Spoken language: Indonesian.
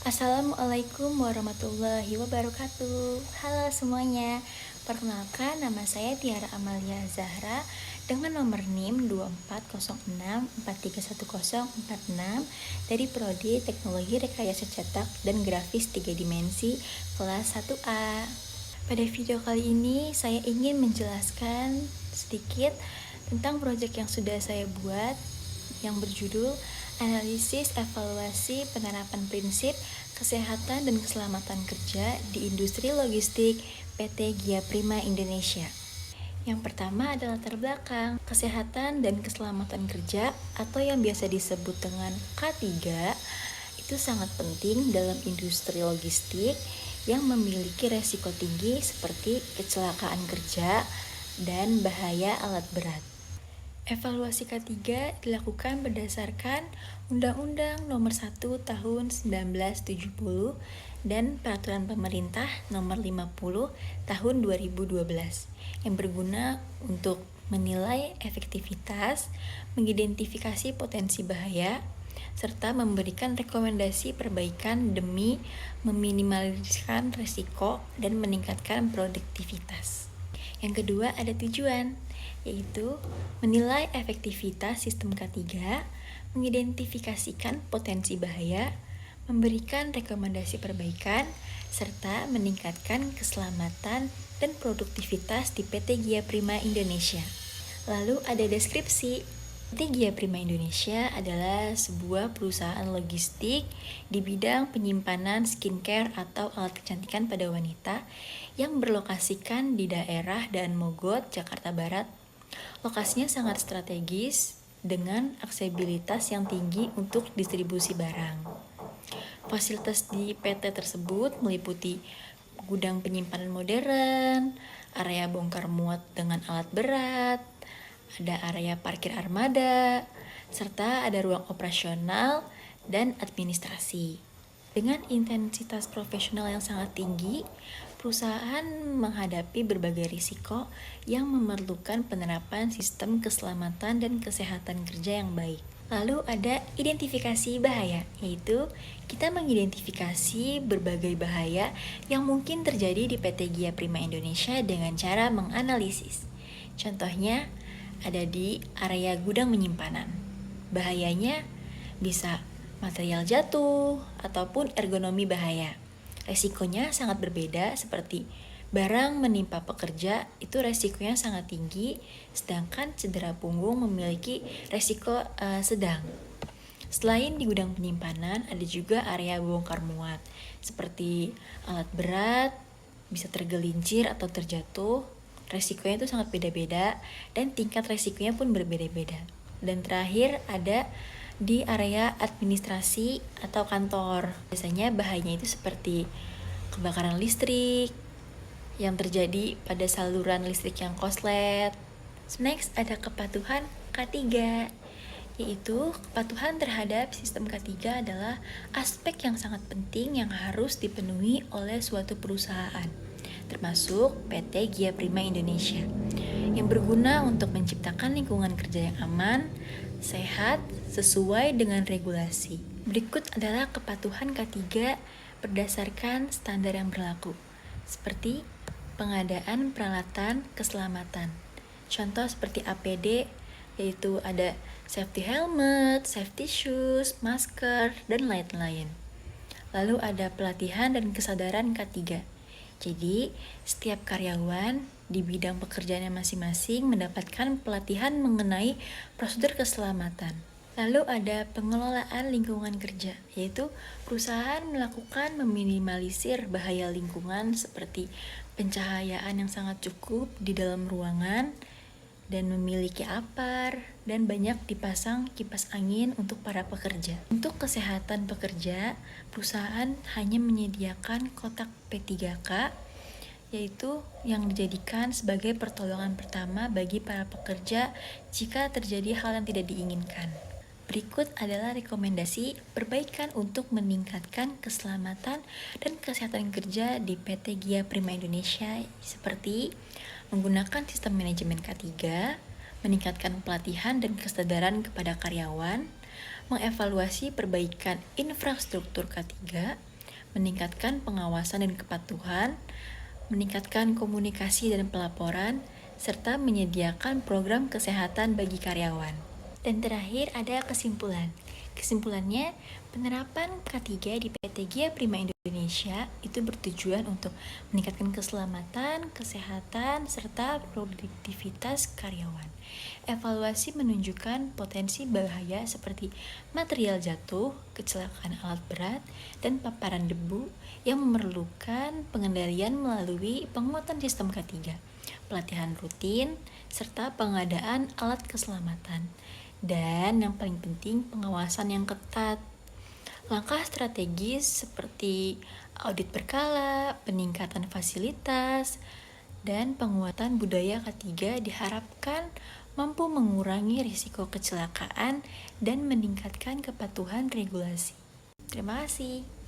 Assalamualaikum warahmatullahi wabarakatuh. Halo semuanya. Perkenalkan, nama saya Tiara Amalia Zahra dengan nomor NIM 2406431046 dari Prodi Teknologi Rekayasa Cetak dan Grafis 3 Dimensi kelas 1A. Pada video kali ini saya ingin menjelaskan sedikit tentang proyek yang sudah saya buat yang berjudul Analisis Evaluasi Penerapan Prinsip Kesehatan dan Keselamatan Kerja di Industri Logistik PT Gia Prima Indonesia. Yang pertama adalah latar belakang kesehatan dan keselamatan kerja atau yang biasa disebut dengan K3 itu sangat penting dalam industri logistik yang memiliki resiko tinggi seperti kecelakaan kerja dan bahaya alat berat. Evaluasi K3 dilakukan berdasarkan Undang-Undang Nomor 1 Tahun 1970 dan Peraturan Pemerintah Nomor 50 Tahun 2012 yang berguna untuk menilai efektivitas, mengidentifikasi potensi bahaya, serta memberikan rekomendasi perbaikan demi meminimalisir risiko dan meningkatkan produktivitas. Yang kedua ada tujuan, yaitu menilai efektivitas sistem K3, mengidentifikasikan potensi bahaya, memberikan rekomendasi perbaikan, serta meningkatkan keselamatan dan produktivitas di PT Gia Prima Indonesia. Lalu ada deskripsi. PT Gia Prima Indonesia adalah sebuah perusahaan logistik di bidang penyimpanan skincare atau alat kecantikan pada wanita yang berlokasikan di daerah Daan Mogot, Jakarta Barat. Lokasinya sangat strategis dengan aksesibilitas yang tinggi untuk distribusi barang. Fasilitas di PT tersebut meliputi gudang penyimpanan modern, area bongkar muat dengan alat berat, ada area parkir armada, serta ada ruang operasional dan administrasi. Dengan intensitas profesional yang sangat tinggi, perusahaan menghadapi berbagai risiko yang memerlukan penerapan sistem keselamatan dan kesehatan kerja yang baik. Lalu ada identifikasi bahaya, yaitu kita mengidentifikasi berbagai bahaya yang mungkin terjadi di PT Gia Prima Indonesia dengan cara menganalisis. Contohnya ada di area gudang penyimpanan. Bahayanya bisa material jatuh ataupun ergonomi bahaya. Resikonya sangat berbeda, seperti barang menimpa pekerja itu resikonya sangat tinggi, sedangkan cedera punggung memiliki resiko sedang. Selain di gudang penyimpanan, ada juga area bongkar muat, seperti alat berat bisa tergelincir atau terjatuh. Resikonya itu sangat beda-beda dan tingkat resikonya pun berbeda-beda. Dan terakhir ada di area administrasi atau kantor. Biasanya bahayanya itu seperti kebakaran listrik yang terjadi pada saluran listrik yang koslet. Next ada kepatuhan K3, yaitu kepatuhan terhadap sistem K3 adalah aspek yang sangat penting yang harus dipenuhi oleh suatu perusahaan, termasuk PT Gia Prima Indonesia, yang berguna untuk menciptakan lingkungan kerja yang aman, sehat, sesuai dengan regulasi. Berikut adalah kepatuhan K3 berdasarkan standar yang berlaku, seperti pengadaan peralatan keselamatan. Contoh seperti APD, yaitu ada safety helmet, safety shoes, masker, dan lain-lain. Lalu ada pelatihan dan kesadaran K3. Jadi, setiap karyawan di bidang pekerjaannya masing-masing mendapatkan pelatihan mengenai prosedur keselamatan. Lalu ada pengelolaan lingkungan kerja, yaitu perusahaan melakukan meminimalisir bahaya lingkungan seperti pencahayaan yang sangat cukup di dalam ruangan dan memiliki apar dan banyak dipasang kipas angin untuk para pekerja. Untuk kesehatan pekerja, perusahaan hanya menyediakan kotak P3K, yaitu yang dijadikan sebagai pertolongan pertama bagi para pekerja jika terjadi hal yang tidak diinginkan. Berikut adalah rekomendasi perbaikan untuk meningkatkan keselamatan dan kesehatan kerja di PT Gia Prima Indonesia, seperti menggunakan sistem manajemen K3, meningkatkan pelatihan dan kesadaran kepada karyawan, mengevaluasi perbaikan infrastruktur K3, meningkatkan pengawasan dan kepatuhan, meningkatkan komunikasi dan pelaporan, serta menyediakan program kesehatan bagi karyawan. Dan terakhir ada kesimpulan. Kesimpulannya, penerapan K3 di PT Gia Prima Indonesia itu bertujuan untuk meningkatkan keselamatan, kesehatan, serta produktivitas karyawan. Evaluasi menunjukkan potensi bahaya seperti material jatuh, kecelakaan alat berat, dan paparan debu yang memerlukan pengendalian melalui penguatan sistem K3, pelatihan rutin, serta pengadaan alat keselamatan. Dan yang paling penting, pengawasan yang ketat. Langkah strategis seperti audit berkala, peningkatan fasilitas, dan penguatan budaya K3 diharapkan mampu mengurangi risiko kecelakaan dan meningkatkan kepatuhan regulasi. Terima kasih.